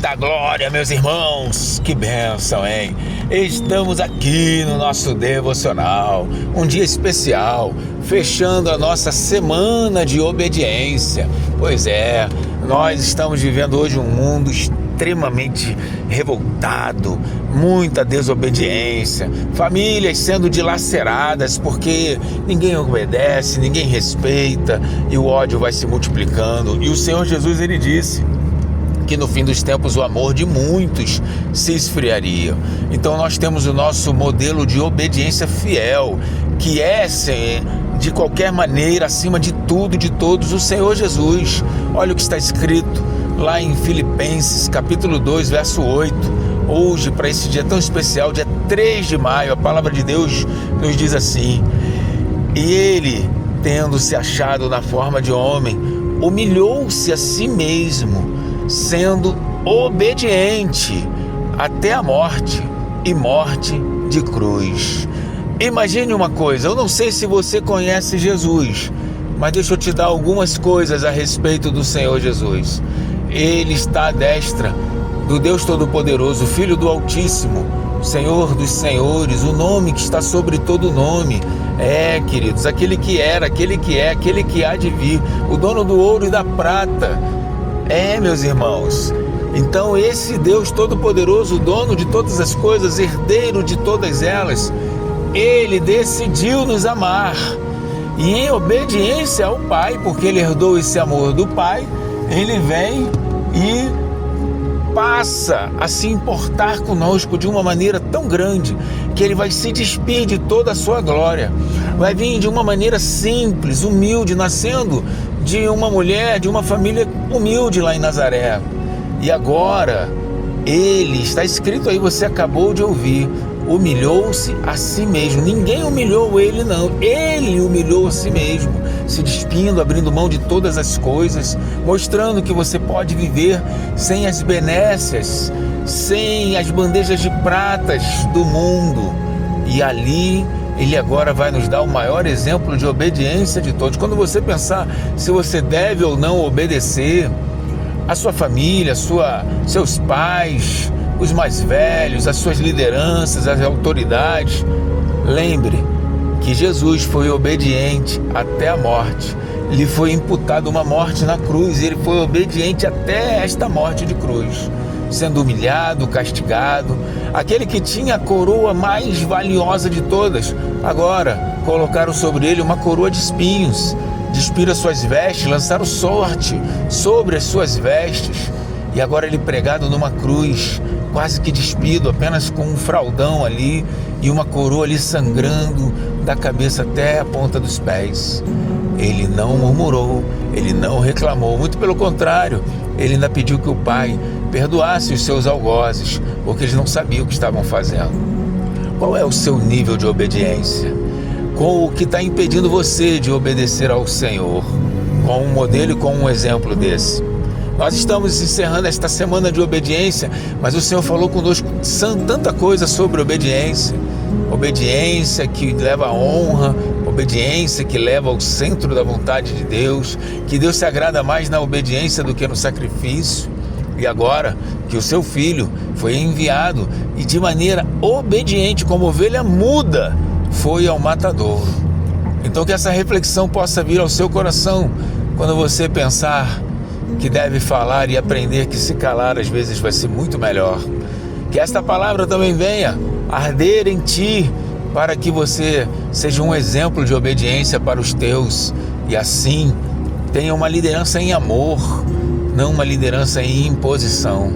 Eita glória, meus irmãos, que bênção, hein? Estamos aqui no nosso devocional, um dia especial, fechando a nossa semana de obediência. Pois é, nós estamos vivendo hoje um mundo extremamente revoltado, muita desobediência, famílias sendo dilaceradas porque ninguém obedece, ninguém respeita e o ódio vai se multiplicando. E o Senhor Jesus, ele disse que no fim dos tempos o amor de muitos se esfriaria. Então nós temos o nosso modelo de obediência fiel, que é de qualquer maneira, acima de tudo, de todos, o Senhor Jesus. Olha o que está escrito lá em Filipenses, capítulo 2, verso 8. Hoje, para esse dia tão especial, dia 3 de maio, a palavra de Deus nos diz assim: e ele, tendo se achado na forma de homem, humilhou-se a si mesmo, sendo obediente até a morte, e morte de cruz. Imagine uma coisa, eu não sei se você conhece Jesus, mas deixa eu te dar algumas coisas a respeito do Senhor Jesus. Ele está à destra do Deus Todo-Poderoso, Filho do Altíssimo, Senhor dos Senhores, o nome que está sobre todo nome. Queridos, aquele que era, aquele que é, aquele que há de vir, o dono do ouro e da prata. Meus irmãos, então esse Deus Todo-Poderoso, dono de todas as coisas, herdeiro de todas elas, ele decidiu nos amar, e em obediência ao Pai, porque ele herdou esse amor do Pai, ele vem e passa a se importar conosco de uma maneira tão grande, que ele vai se despir de toda a sua glória, vai vir de uma maneira simples, humilde, nascendo de uma mulher, de uma família humilde lá em Nazaré. E agora, ele, está escrito aí, você acabou de ouvir, humilhou-se a si mesmo. Ninguém humilhou ele, não. Ele humilhou a si mesmo, se despindo, abrindo mão de todas as coisas, mostrando que você pode viver sem as benécias, sem as bandejas de pratas do mundo. E ali, ele agora vai nos dar o maior exemplo de obediência de todos. Quando você pensar se você deve ou não obedecer a sua família, seus pais, os mais velhos, as suas lideranças, as autoridades, lembre que Jesus foi obediente até a morte. Lhe foi imputada uma morte na cruz, e ele foi obediente até esta morte de cruz, sendo humilhado, castigado. Aquele que tinha a coroa mais valiosa de todas, agora colocaram sobre ele uma coroa de espinhos, despiram as suas vestes, lançaram sorte sobre as suas vestes, e agora ele pregado numa cruz, quase que despido, apenas com um fraldão ali, e uma coroa ali sangrando da cabeça até a ponta dos pés. Ele não murmurou, ele não reclamou, muito pelo contrário, ele ainda pediu que o Pai perdoasse os seus algozes, porque eles não sabiam o que estavam fazendo. Qual é o seu nível de obediência? Com o que está impedindo você de obedecer ao Senhor? Com um modelo e com um exemplo desse. Nós estamos encerrando esta semana de obediência, mas o Senhor falou conosco tanta coisa sobre obediência. Obediência que leva à honra, obediência que leva ao centro da vontade de Deus, que Deus se agrada mais na obediência do que no sacrifício. E agora que o seu filho foi enviado e de maneira obediente, como ovelha muda, foi ao matadouro. Então que essa reflexão possa vir ao seu coração quando você pensar que deve falar e aprender que se calar às vezes vai ser muito melhor. Que esta palavra também venha arder em ti, para que você seja um exemplo de obediência para os teus, e assim tenha uma liderança em amor, não uma liderança em imposição.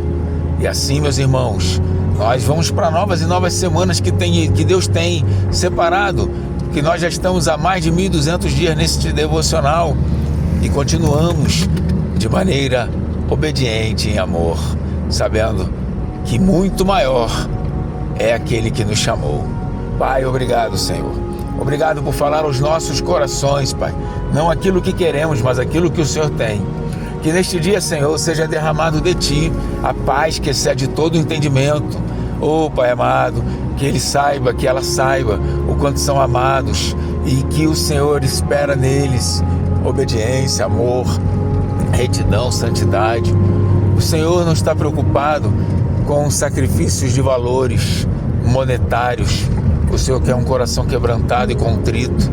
E assim, meus irmãos, nós vamos para novas e novas semanas que Deus tem separado, que nós já estamos há mais de 1.200 dias nesse devocional, e continuamos de maneira obediente em amor, sabendo que muito maior é aquele que nos chamou. Pai, obrigado, Senhor. Obrigado por falar aos nossos corações, Pai. Não aquilo que queremos, mas aquilo que o Senhor tem. Que neste dia, Senhor, seja derramado de Ti a paz que excede todo o entendimento. Pai amado, que ele saiba, que ela saiba o quanto são amados, e que o Senhor espera neles obediência, amor, retidão, santidade. O Senhor não está preocupado com sacrifícios de valores monetários. O Senhor quer um coração quebrantado e contrito,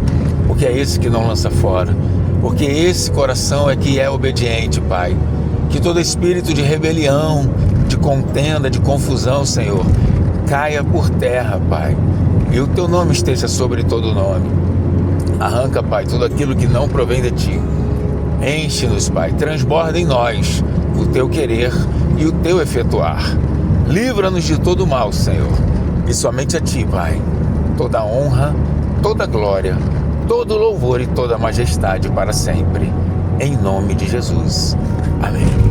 porque é esse que não lança fora. Porque esse coração é que é obediente, Pai. Que todo espírito de rebelião, de contenda, de confusão, Senhor, caia por terra, Pai. E o Teu nome esteja sobre todo nome. Arranca, Pai, tudo aquilo que não provém de Ti. Enche-nos, Pai, transborda em nós o Teu querer e o Teu efetuar. Livra-nos de todo mal, Senhor. E somente a Ti, Pai, toda honra, toda glória, todo louvor e toda majestade para sempre. Em nome de Jesus. Amém.